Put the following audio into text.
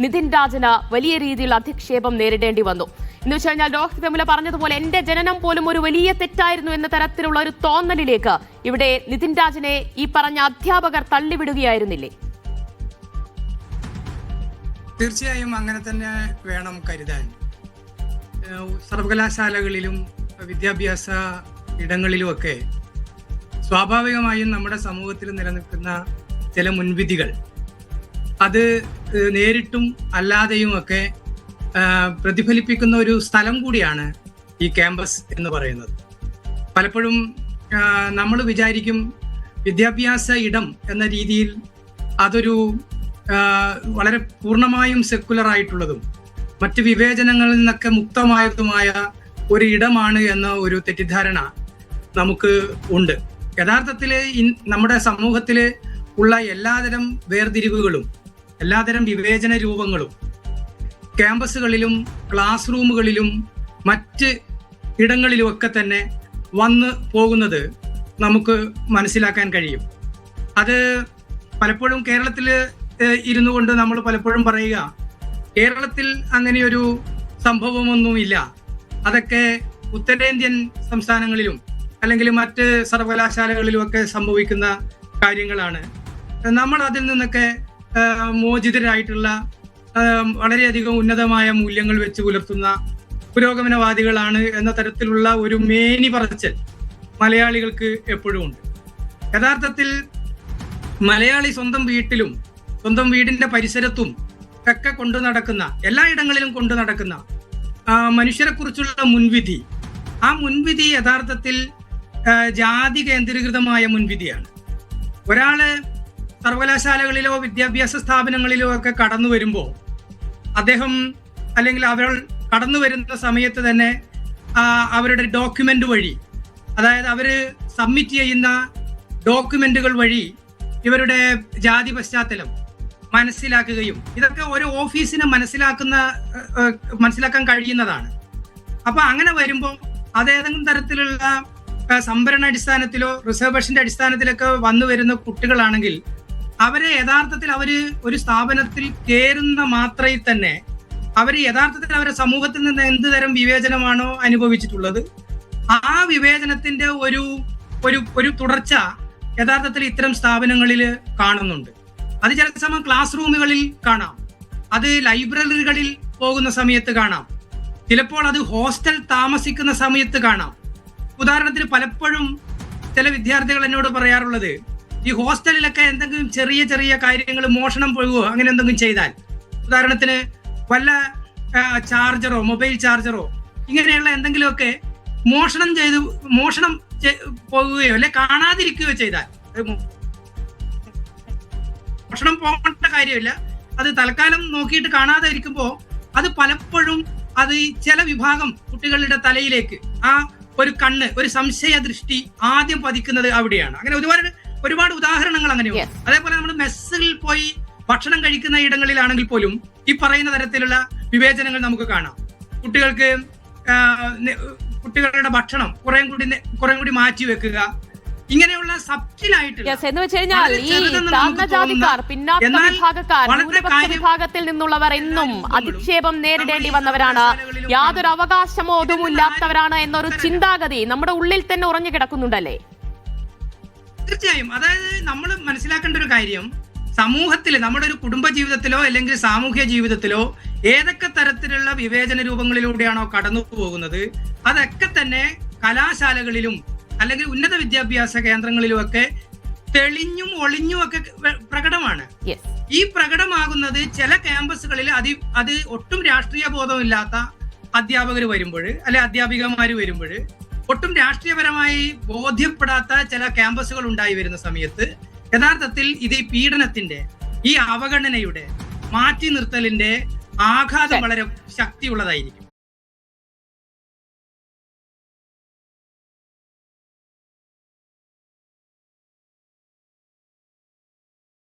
നിതിൻ രാജന് വലിയ രീതിയിൽ അധിക്ഷേപം നേരിടേണ്ടി വന്നു. എന്ന് വെച്ച് കഴിഞ്ഞാൽ ഡോക്ടർ വിമല പറഞ്ഞതുപോലെ എന്റെ ജനനം പോലും ഒരു വലിയ തെറ്റായിരുന്നു എന്ന തരത്തിലുള്ള ഒരു തോന്നലിലേക്ക് ഇവിടെ നിതിൻ രാജനെ ഈ പറഞ്ഞ അധ്യാപകർ തള്ളിവിടുകയായിരുന്നില്ലേ? തീർച്ചയായും അങ്ങനെ തന്നെ വേണം കരുതാൻ. സർവകലാശാലകളിലും വിദ്യാഭ്യാസ ഇടങ്ങളിലുമൊക്കെ സ്വാഭാവികമായും നമ്മുടെ സമൂഹത്തിൽ നിലനിൽക്കുന്ന ചില മുൻവിധികൾ അത് നേരിട്ടും അല്ലാതെയുമൊക്കെ പ്രതിഫലിപ്പിക്കുന്ന ഒരു സ്ഥലം കൂടിയാണ് ഈ ക്യാമ്പസ് എന്ന് പറയുന്നത്. പലപ്പോഴും നമ്മൾ വിചാരിക്കും വിദ്യാഭ്യാസ ഇടം എന്ന രീതിയിൽ അതൊരു വളരെ പൂർണ്ണമായും സെക്കുലർ ആയിട്ടുള്ളതും മറ്റ് വിവേചനങ്ങളിൽ നിന്നൊക്കെ മുക്തമായതുമായ ഒരു ഇടമാണ് എന്ന ഒരു തെറ്റിദ്ധാരണ നമുക്ക് ഉണ്ട്. യഥാർത്ഥത്തിൽ നമ്മുടെ സമൂഹത്തിൽ ഉള്ള എല്ലാതരം വേർതിരിവുകളും എല്ലാതരം വിവേചന രൂപങ്ങളും ക്യാമ്പസുകളിലും ക്ലാസ് റൂമുകളിലും മറ്റ് ഇടങ്ങളിലുമൊക്കെ തന്നെ വന്ന് പോകുന്നത് നമുക്ക് മനസ്സിലാക്കാൻ കഴിയും. അത് പലപ്പോഴും കേരളത്തിൽ ഇരുന്നു കൊണ്ട് നമ്മൾ പലപ്പോഴും പറയുക കേരളത്തിൽ അങ്ങനെയൊരു സംഭവമൊന്നുമില്ല, അതൊക്കെ ഉത്തരേന്ത്യൻ സംസ്ഥാനങ്ങളിലും അല്ലെങ്കിൽ മറ്റ് സർവകലാശാലകളിലുമൊക്കെ സംഭവിക്കുന്ന കാര്യങ്ങളാണ്. നമ്മൾ അതിൽ നിന്നൊക്കെ മോചിതരായിട്ടുള്ള വളരെയധികം ഉന്നതമായ മൂല്യങ്ങൾ വെച്ച് പുലർത്തുന്ന പുരോഗമനവാദികളാണ് എന്ന തരത്തിലുള്ള ഒരു മേനി പറച്ചൽ മലയാളികൾക്ക് എപ്പോഴും ഉണ്ട്. യഥാർത്ഥത്തിൽ മലയാളി സ്വന്തം വീട്ടിലും സ്വന്തം വീടിന്റെ പരിസരത്തും ഒക്കെ കൊണ്ടു നടക്കുന്ന എല്ലായിടങ്ങളിലും കൊണ്ടു നടക്കുന്ന മനുഷ്യരെ കുറിച്ചുള്ള മുൻവിധി, ആ മുൻവിധി യഥാർത്ഥത്തിൽ ജാതി കേന്ദ്രീകൃതമായ മുൻവിധിയാണ്. ഒരാള് സർവകലാശാലകളിലോ വിദ്യാഭ്യാസ സ്ഥാപനങ്ങളിലോ ഒക്കെ കടന്നു വരുമ്പോൾ അദ്ദേഹം അല്ലെങ്കിൽ അവർ കടന്നു വരുന്ന സമയത്ത് തന്നെ അവരുടെ ഡോക്യുമെന്റ് വഴി, അതായത് അവര് സബ്മിറ്റ് ചെയ്യുന്ന ഡോക്യുമെന്റുകൾ വഴി ഇവരുടെ ജാതി പശ്ചാത്തലം മനസ്സിലാക്കുകയും ഇതൊക്കെ ഓരോ ഓഫീസിന് മനസ്സിലാക്കാൻ കഴിയുന്നതാണ്. അപ്പൊ അങ്ങനെ വരുമ്പോൾ അതേതെങ്കിലും തരത്തിലുള്ള സംഭരണ അടിസ്ഥാനത്തിലോ റിസർവേഷന്റെ അടിസ്ഥാനത്തിലൊക്കെ വന്നു വരുന്ന കുട്ടികളാണെങ്കിൽ അവരെ യഥാർത്ഥത്തിൽ അവര് ഒരു സ്ഥാപനത്തിൽ കയറുന്ന മാത്രയിൽ തന്നെ അവര് യഥാർത്ഥത്തിൽ അവരുടെ സമൂഹത്തിൽ നിന്ന് എന്ത് തരം വിവേചനമാണോ അനുഭവിച്ചിട്ടുള്ളത് ആ വിവേചനത്തിന്റെ ഒരു തുടർച്ച യഥാർത്ഥത്തിൽ ഇത്തരം സ്ഥാപനങ്ങളിൽ കാണുന്നുണ്ട്. അത് ചില സമയം ക്ലാസ് റൂമുകളിൽ കാണാം, അത് ലൈബ്രറികളിൽ പോകുന്ന സമയത്ത് കാണാം, ചിലപ്പോൾ അത് ഹോസ്റ്റൽ താമസിക്കുന്ന സമയത്ത് കാണാം. ഉദാഹരണത്തിന് പലപ്പോഴും ചില വിദ്യാർത്ഥികൾ എന്നോട് പറയാറുള്ളത്, ഈ ഹോസ്റ്റലിലൊക്കെ എന്തെങ്കിലും ചെറിയ ചെറിയ കാര്യങ്ങൾ മോഷണം പോകുകയോ അങ്ങനെ എന്തെങ്കിലും ചെയ്താൽ, ഉദാഹരണത്തിന് വല്ല ചാർജറോ മൊബൈൽ ചാർജറോ ഇങ്ങനെയുള്ള എന്തെങ്കിലുമൊക്കെ മോഷണം പോകുകയോ അല്ലെ കാണാതിരിക്കുകയോ ചെയ്താൽ, മോഷണം പോകേണ്ട കാര്യമില്ല, അത് തൽക്കാലം നോക്കിയിട്ട് കാണാതെ ഇരിക്കുമ്പോൾ അത് പലപ്പോഴും അത് ചില വിഭാഗം കുട്ടികളുടെ തലയിലേക്ക് ആ ഒരു കണ്ണ്, ഒരു സംശയ ദൃഷ്ടി ആദ്യം പതിക്കുന്നത് അവിടെയാണ്. അങ്ങനെ ഒരുപാട് ഉദാഹരണങ്ങൾ അങ്ങനെയുണ്ട്. അതേപോലെ നമ്മൾ മെസ്സിൽ പോയി ഭക്ഷണം കഴിക്കുന്ന ഇടങ്ങളിലാണെങ്കിൽ പോലും ഈ പറയുന്ന തരത്തിലുള്ള വിവേചനങ്ങൾ നമുക്ക് കാണാം. കുട്ടികളുടെ ഭക്ഷണം കുറെ കൂടി മാറ്റി വെക്കുക, ഇങ്ങനെയുള്ള സബ്റ്റിലായിട്ടുള്ള വിഭാഗത്തിൽ നിന്നുള്ളവർ എന്നും അധിക്ഷേപം നേരിടേണ്ടി വന്നവരാണ്, യാതൊരു അവകാശബോധവുമില്ലാത്തവരാണ് എന്നൊരു ചിന്താഗതി നമ്മുടെ ഉള്ളിൽ തന്നെ ഉറഞ്ഞു കിടക്കുന്നുണ്ടല്ലേ? തീർച്ചയായും. അതായത് നമ്മൾ മനസ്സിലാക്കേണ്ട ഒരു കാര്യം, സമൂഹത്തിൽ നമ്മുടെ ഒരു കുടുംബ ജീവിതത്തിലോ അല്ലെങ്കിൽ സാമൂഹ്യ ജീവിതത്തിലോ ഏതൊക്കെ തരത്തിലുള്ള വിവേചന രൂപങ്ങളിലൂടെയാണോ കടന്നു പോകുന്നത് അതൊക്കെ തന്നെ കലാശാലകളിലും അല്ലെങ്കിൽ ഉന്നത വിദ്യാഭ്യാസ കേന്ദ്രങ്ങളിലുമൊക്കെ തെളിഞ്ഞും ഒളിഞ്ഞും ഒക്കെ പ്രകടമാണ്. ഈ പ്രകടമാകുന്നത് ചില ക്യാമ്പസുകളിൽ അത് ഒട്ടും രാഷ്ട്രീയ ബോധമില്ലാത്ത അധ്യാപകർ വരുമ്പോൾ അല്ലെ അധ്യാപികമാര് വരുമ്പോൾ ഒട്ടും രാഷ്ട്രീയപരമായി ബോധ്യപ്പെടാത്ത ചില ക്യാമ്പസുകൾ ഉണ്ടായി വരുന്ന സമയത്ത് യഥാർത്ഥത്തിൽ ഇത് ഈ പീഡനത്തിന്റെ, ഈ അവഗണനയുടെ, മാറ്റി നിർത്തലിന്റെ ആഘാതം വളരെ ശക്തിയുള്ളതായിരിക്കും.